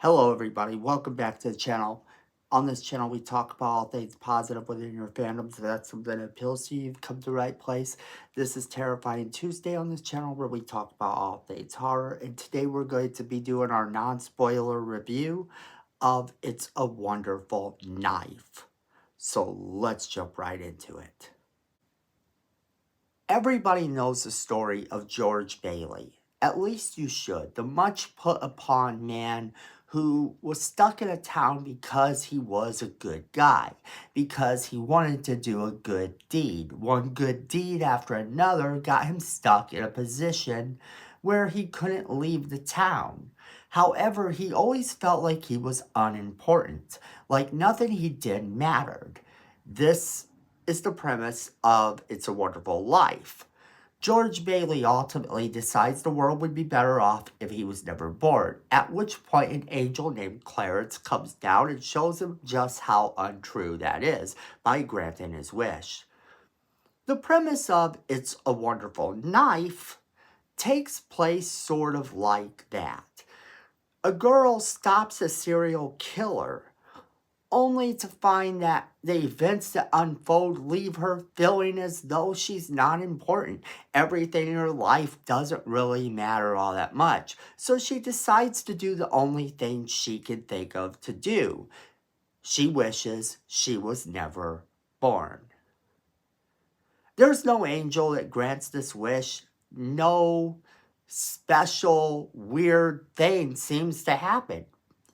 Hello, everybody. Welcome back to the channel. On this channel, we talk about all things positive within your fandom. So that's something that appeals to you. You've come to the right place. This is Terrifying Tuesday on this channel where we talk about all things horror. And today we're going to be doing our non-spoiler review of It's a Wonderful Knife. So let's jump right into it. Everybody knows the story of George Bailey. At least you should. The much put upon man who was stuck in a town because he was a good guy, because he wanted to do a good deed. One good deed after another got him stuck in a position where he couldn't leave the town. However, he always felt like he was unimportant, like nothing he did mattered. This is the premise of It's a Wonderful Life. George Bailey ultimately decides the world would be better off if he was never born, at which point an angel named Clarence comes down and shows him just how untrue that is by granting his wish. The premise of It's a Wonderful Knife takes place sort of like that. A girl stops a serial killer only to find that the events that unfold leave her feeling as though she's not important. Everything in her life doesn't really matter all that much. So she decides to do the only thing she can think of to do. She wishes she was never born. There's no angel that grants this wish. No special weird thing seems to happen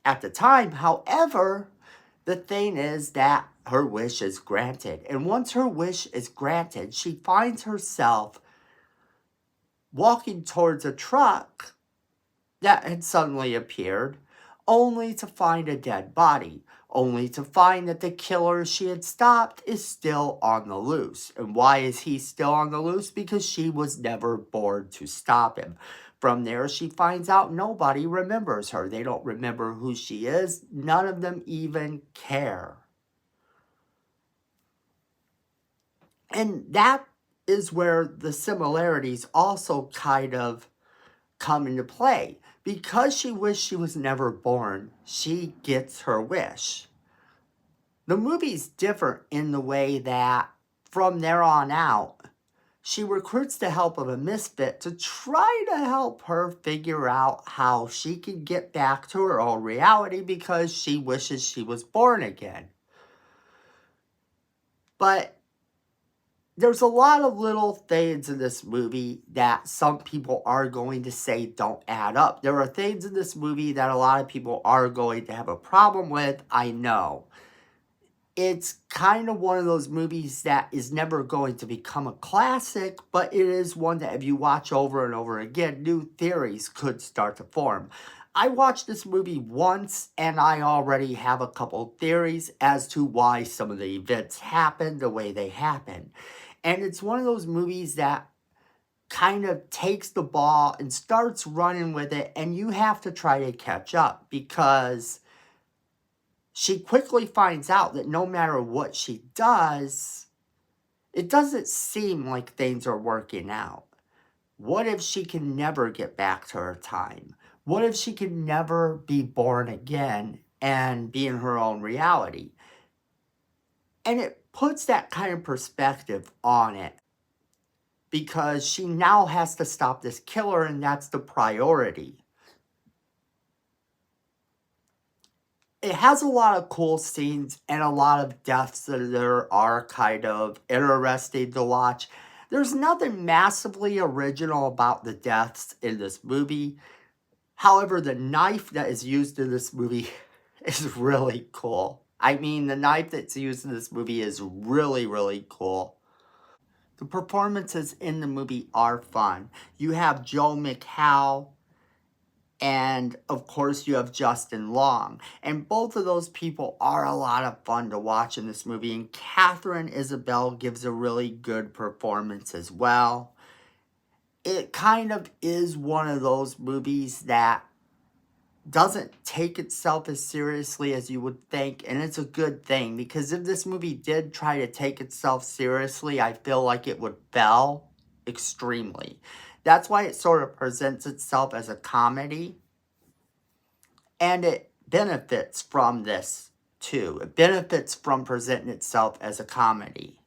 at the time. However, the thing is that her wish is granted. And once her wish is granted, she finds herself walking towards a truck that had suddenly appeared, only to find a dead body, only to find that the killer she had stopped is still on the loose. And why is he still on the loose? Because she was never born to stop him. From there, she finds out nobody remembers her. They don't remember who she is. None of them even care. And that is where the similarities also kind of come into play. Because she wished she was never born, she gets her wish. The movie's different in the way that from there on out, she recruits the help of a misfit to try to help her figure out how she can get back to her own reality because she wishes she was born again. But there's a lot of little things in this movie that some people are going to say don't add up. There are things in this movie that a lot of people are going to have a problem with, I know. It's kind of one of those movies that is never going to become a classic, but it is one that if you watch over and over again, new theories could start to form. I watched this movie once and I already have a couple theories as to why some of the events happened the way they happened. And it's one of those movies that kind of takes the ball and starts running with it, and you have to try to catch up because she quickly finds out that no matter what she does, it doesn't seem like things are working out. What if she can never get back to her time? What if she can never be born again and be in her own reality? And it puts that kind of perspective on it because she now has to stop this killer, and that's the priority. It has a lot of cool scenes and a lot of deaths that are kind of interesting to watch. There's nothing massively original about the deaths in this movie. However, the knife that is used in this movie is really cool. I mean, the knife that's used in this movie is really, really cool. The performances in the movie are fun. You have Joe McHale, and of course you have Justin Long. And both of those people are a lot of fun to watch in this movie. And Katharine Isabelle gives a really good performance as well. It kind of is one of those movies that doesn't take itself as seriously as you would think. And it's a good thing, because if this movie did try to take itself seriously, I feel like it would fail extremely. That's why it sort of presents itself as a comedy. And it benefits from this too. It benefits from presenting itself as a comedy.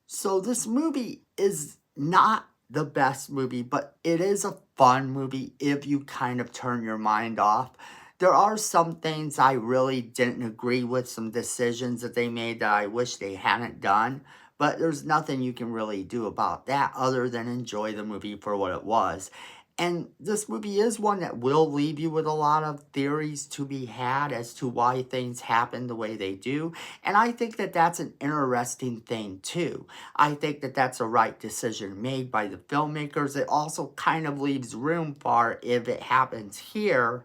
So this movie is not the best movie, but it is a fun movie if you kind of turn your mind off. There are some things I really didn't agree with, some decisions that they made that I wish they hadn't done, but there's nothing you can really do about that other than enjoy the movie for what it was. And this movie is one that will leave you with a lot of theories to be had as to why things happen the way they do. And I think that that's an interesting thing too. I think that that's a right decision made by the filmmakers. It also kind of leaves room for, if it happens here,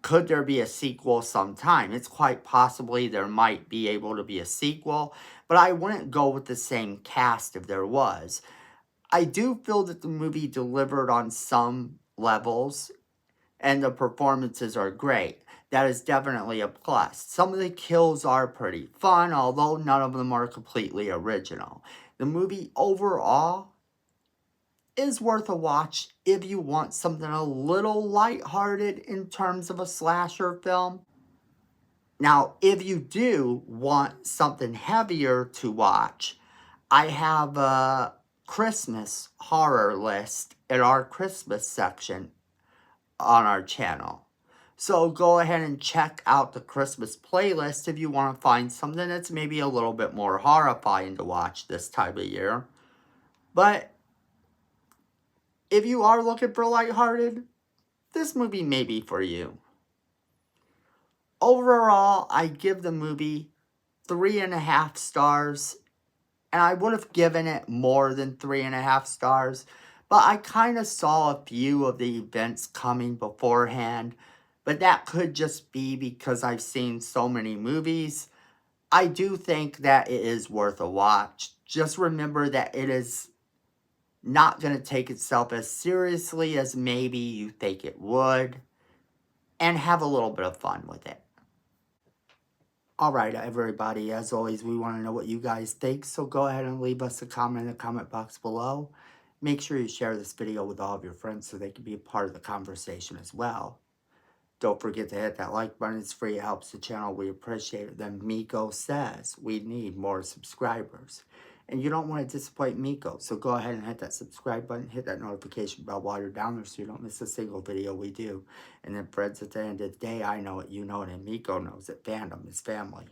could there be a sequel sometime? It's quite possibly there might be able to be a sequel, but I wouldn't go with the same cast if there was. I do feel that the movie delivered on some levels, and the performances are great. That is definitely a plus. Some of the kills are pretty fun, although none of them are completely original. The movie overall is worth a watch if you want something a little lighthearted in terms of a slasher film. Now, if you do want something heavier to watch, I have a Christmas horror list in our Christmas section on our channel. So go ahead and check out the Christmas playlist if you want to find something that's maybe a little bit more horrifying to watch this time of year. But if you are looking for lighthearted, this movie may be for you. Overall, I give the movie 3.5 stars. And I would have given it more than 3.5 stars, but I kind of saw a few of the events coming beforehand, but that could just be because I've seen so many movies. I do think that it is worth a watch. Just remember that it is not going to take itself as seriously as maybe you think it would, and have a little bit of fun with it. Alright, everybody, as always, we want to know what you guys think, so go ahead and leave us a comment in the comment box below. Make sure you share this video with all of your friends so they can be a part of the conversation as well. Don't forget to hit that like button. It's free. It helps the channel. We appreciate it. Then Miko says we need more subscribers. And you don't want to disappoint Miko, so go ahead and hit that subscribe button. Hit that notification bell while you're down there so you don't miss a single video we do. And then friends, at the end of the day, I know it, you know it, and Miko knows it. Fandom is family.